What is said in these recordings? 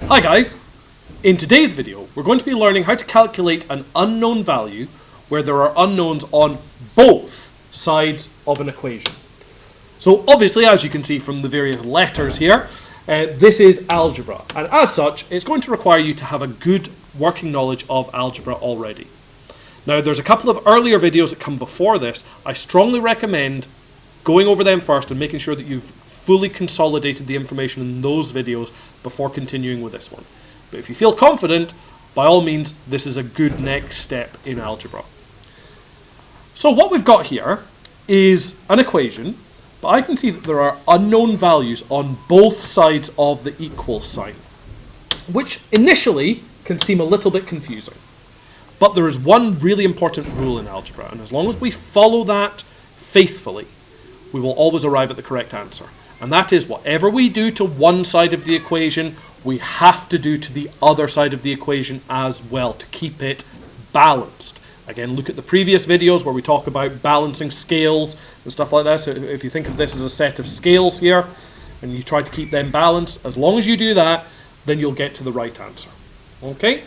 Hi guys! In today's video we're going to be learning how to calculate an unknown value where there are unknowns on both sides of an equation. So obviously, as you can see from the various letters here, this is algebra, and as such it's going to require you to have a good working knowledge of algebra already. Now there's a couple of earlier videos that come before this. I strongly recommend going over them first and making sure that you've fully consolidated the information in those videos before continuing with this one. But if you feel confident, by all means, this is a good next step in algebra. So what we've got here is an equation, but I can see that there are unknown values on both sides of the equal sign, which initially can seem a little bit confusing. But there is one really important rule in algebra, and as long as we follow that faithfully, we will always arrive at the correct answer. And that is, whatever we do to one side of the equation, we have to do to the other side of the equation as well to keep it balanced. Again, look at the previous videos where we talk about balancing scales and stuff like that. So if you think of this as a set of scales here, and you try to keep them balanced, as long as you do that, then you'll get to the right answer. Okay?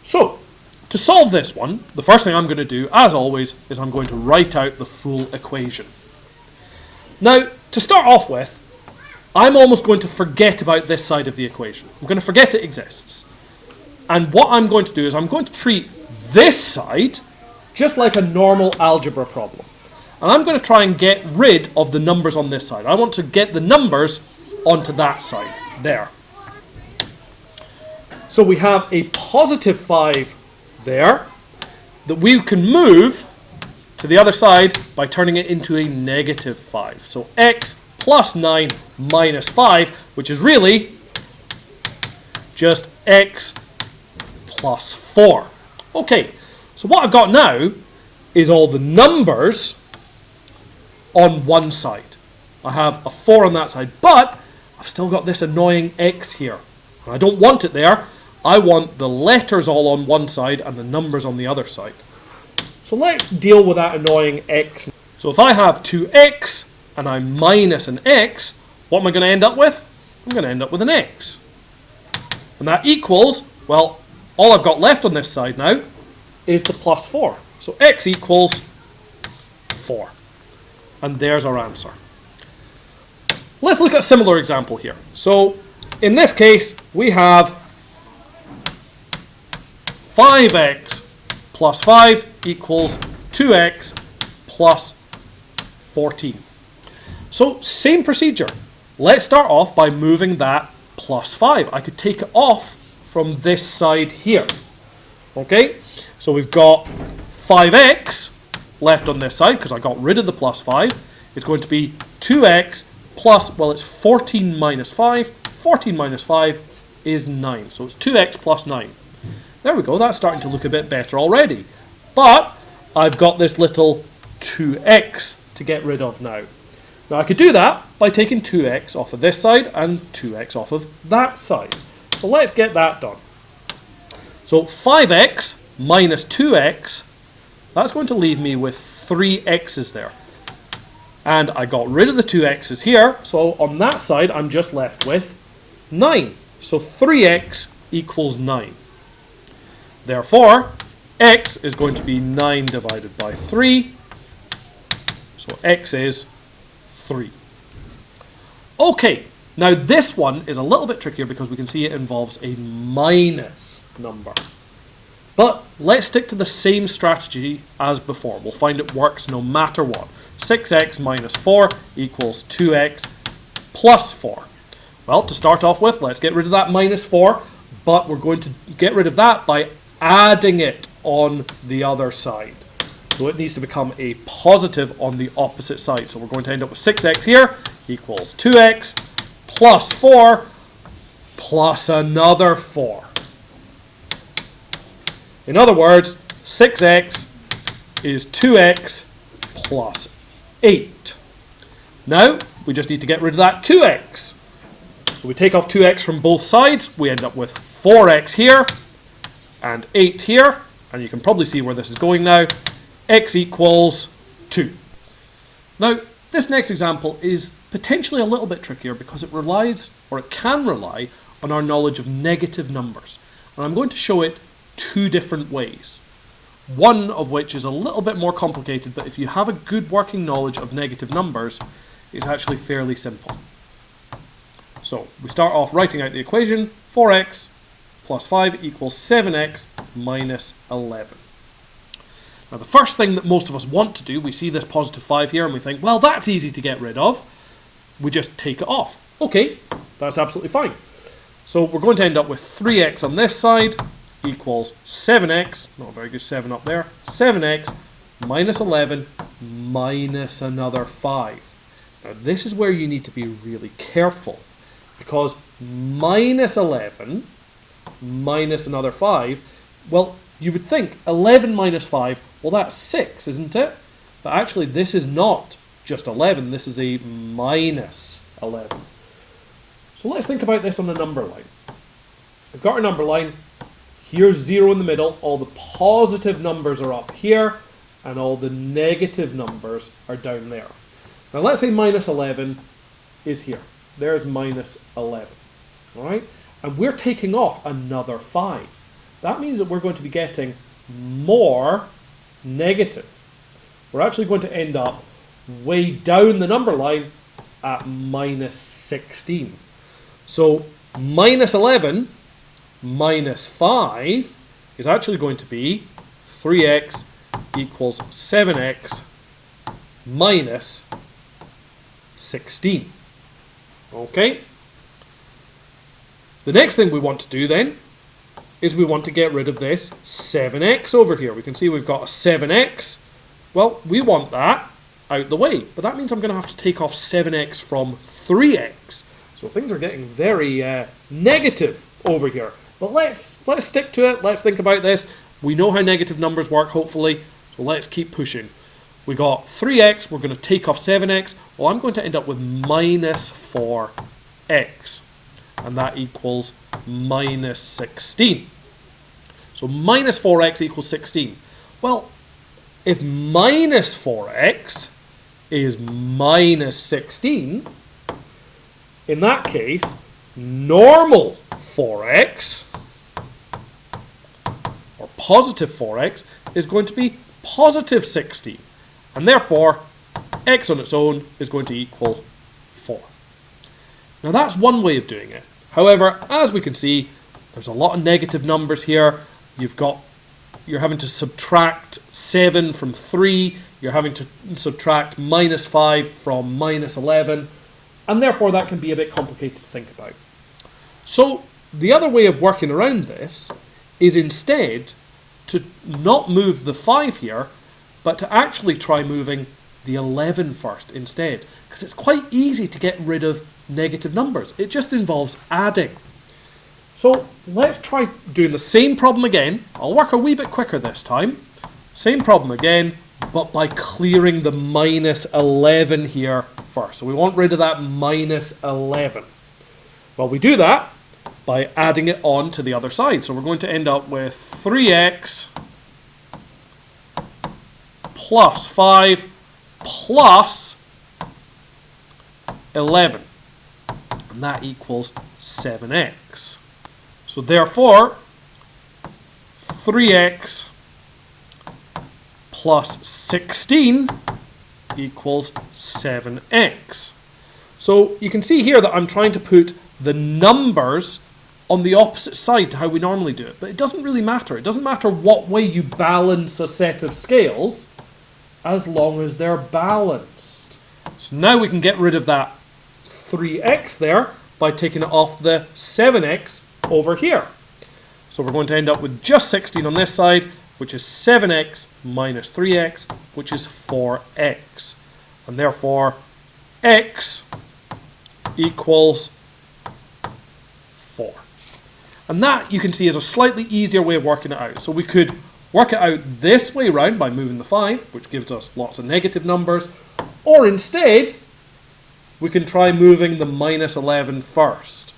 So, to solve this one, the first thing I'm going to do, as always, is I'm going to write out the full equation. Now, to start off with, I'm almost going to forget about this side of the equation. I'm going to forget it exists. And what I'm going to do is I'm going to treat this side just like a normal algebra problem. And I'm going to try and get rid of the numbers on this side. I want to get the numbers onto that side, there. So we have a positive 5 there that we can move to the other side by turning it into a negative 5. So x plus 9 minus 5, which is really just x plus 4. Okay, so what I've got now is all the numbers on one side. I have a 4 on that side, but I've still got this annoying x here. And I don't want it there. I want the letters all on one side and the numbers on the other side. So let's deal with that annoying x. So if I have 2x and I minus an x, what am I going to end up with? I'm going to end up with an x. And that equals, well, all I've got left on this side now is the plus 4. So x equals 4. And there's our answer. Let's look at a similar example here. So in this case, we have 5x plus 5 equals 2x plus 14. So same procedure. Let's start off by moving that plus 5. I could take it off from this side here. Okay, so we've got 5x left on this side because I got rid of the plus 5. It's going to be 2x plus, well, it's 14 minus 5. 14 minus 5 is 9. So it's 2x plus 9. There we go, that's starting to look a bit better already. But I've got this little 2x to get rid of now. Now I could do that by taking 2x off of this side and 2x off of that side. So let's get that done. So 5x minus 2x, that's going to leave me with 3 x's there. And I got rid of the 2 x's here, so on that side I'm just left with 9. So 3x equals 9. Therefore, x is going to be 9 divided by 3. So x is 3. Okay, now this one is a little bit trickier because we can see it involves a minus number. But let's stick to the same strategy as before. We'll find it works no matter what. 6x minus 4 equals 2x plus 4. Well, to start off with, let's get rid of that minus 4, but we're going to get rid of that by adding it on the other side. So it needs to become a positive on the opposite side. So we're going to end up with 6x here equals 2x plus 4 plus another 4. In other words, 6x is 2x plus 8. Now, we just need to get rid of that 2x. So we take off 2x from both sides. We end up with 4x here and 8 here. And you can probably see where this is going now. X equals 2. Now, this next example is potentially a little bit trickier because it relies, or it can rely, on our knowledge of negative numbers. And I'm going to show it two different ways. One of which is a little bit more complicated, but if you have a good working knowledge of negative numbers, it's actually fairly simple. So we start off writing out the equation. 4x plus 5 equals 7x minus 11. Now the first thing that most of us want to do, we see this positive 5 here and we think, well, that's easy to get rid of. We just take it off. Okay, that's absolutely fine. So we're going to end up with 3x on this side equals 7x, not a very good 7 up there, 7x minus 11 minus another 5. Now this is where you need to be really careful, because minus 11 minus another 5, well, you would think 11 minus 5, well, that's 6, isn't it? But actually this is not just 11, this is a minus 11. So let's think about this on the number line. We've got our number line. Here's 0 in the middle. All the positive numbers are up here, and all the negative numbers are down there. Now let's say minus 11 is here. There's minus 11. All right? And we're taking off another 5. That means that we're going to be getting more negative. We're actually going to end up way down the number line at minus 16. So minus 11 minus 5 is actually going to be 3x equals 7x minus 16. Okay? The next thing we want to do then is we want to get rid of this 7x over here. We can see we've got a 7x. Well, we want that out the way, but that means I'm going to have to take off 7x from 3x. So things are getting very negative over here. But let's stick to it. Let's think about this. We know how negative numbers work, hopefully. So let's keep pushing. We got 3x. We're going to take off 7x. Well, I'm going to end up with minus 4x. And that equals minus 16. So minus 4x equals 16. Well, if minus 4x is minus 16, in that case, normal 4x, or positive 4x, is going to be positive 16. And therefore, x on its own is going to equal 4. Now that's one way of doing it. However, as we can see, there's a lot of negative numbers here. You're having to subtract 7 from 3. You're having to subtract minus 5 from minus 11. And therefore that can be a bit complicated to think about. So the other way of working around this is instead to not move the 5 here, but to actually try moving the 11 first instead. Because it's quite easy to get rid of negative numbers. It just involves adding. So let's try doing the same problem again. I'll work a wee bit quicker this time. Same problem again, but by clearing the minus 11 here first. So we want rid of that minus 11. Well, we do that by adding it on to the other side. So we're going to end up with 3x plus 5 plus 11. And that equals 7x. So therefore, 3x plus 16 equals 7x. So you can see here that I'm trying to put the numbers on the opposite side to how we normally do it. But it doesn't really matter. It doesn't matter what way you balance a set of scales, as long as they're balanced. So now we can get rid of that 3x there by taking it off the 7x over here. So we're going to end up with just 16 on this side, which is 7x minus 3x, which is 4x. And therefore, x equals 4. And that, you can see, is a slightly easier way of working it out. So we could work it out this way round by moving the 5, which gives us lots of negative numbers. Or instead, we can try moving the minus 11 first.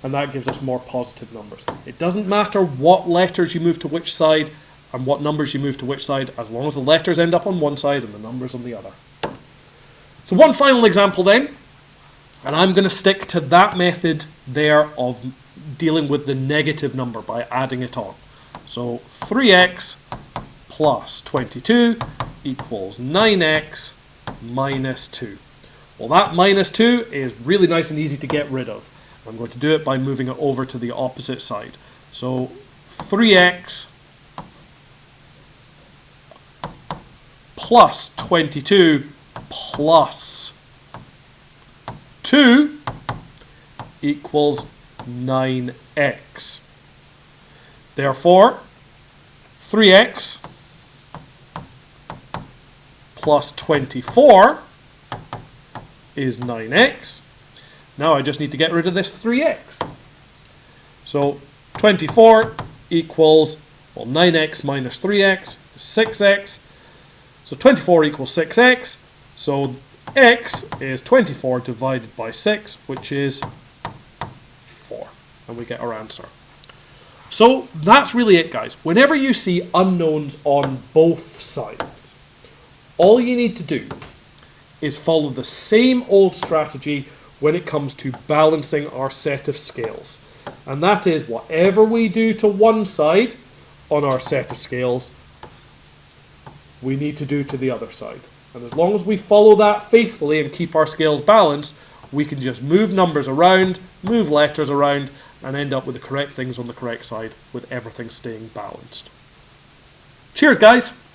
And that gives us more positive numbers. It doesn't matter what letters you move to which side and what numbers you move to which side, as long as the letters end up on one side and the numbers on the other. So one final example then. And I'm going to stick to that method there of dealing with the negative number by adding it on. So 3x plus 22 equals 9x minus 2. Well, that minus 2 is really nice and easy to get rid of. I'm going to do it by moving it over to the opposite side. So 3x plus 22 plus 2 equals 9x. Therefore, 3x plus 24 is 9x. Now I just need to get rid of this 3x. So 24 equals, well, 9x minus 3x, 6x. So 24 equals 6x. So x is 24 divided by 6, which is 4. And we get our answer. So that's really it, guys. Whenever you see unknowns on both sides, all you need to do is follow the same old strategy when it comes to balancing our set of scales. And that is, whatever we do to one side on our set of scales, we need to do to the other side. And as long as we follow that faithfully and keep our scales balanced, we can just move numbers around, move letters around, and end up with the correct things on the correct side with everything staying balanced. Cheers, guys!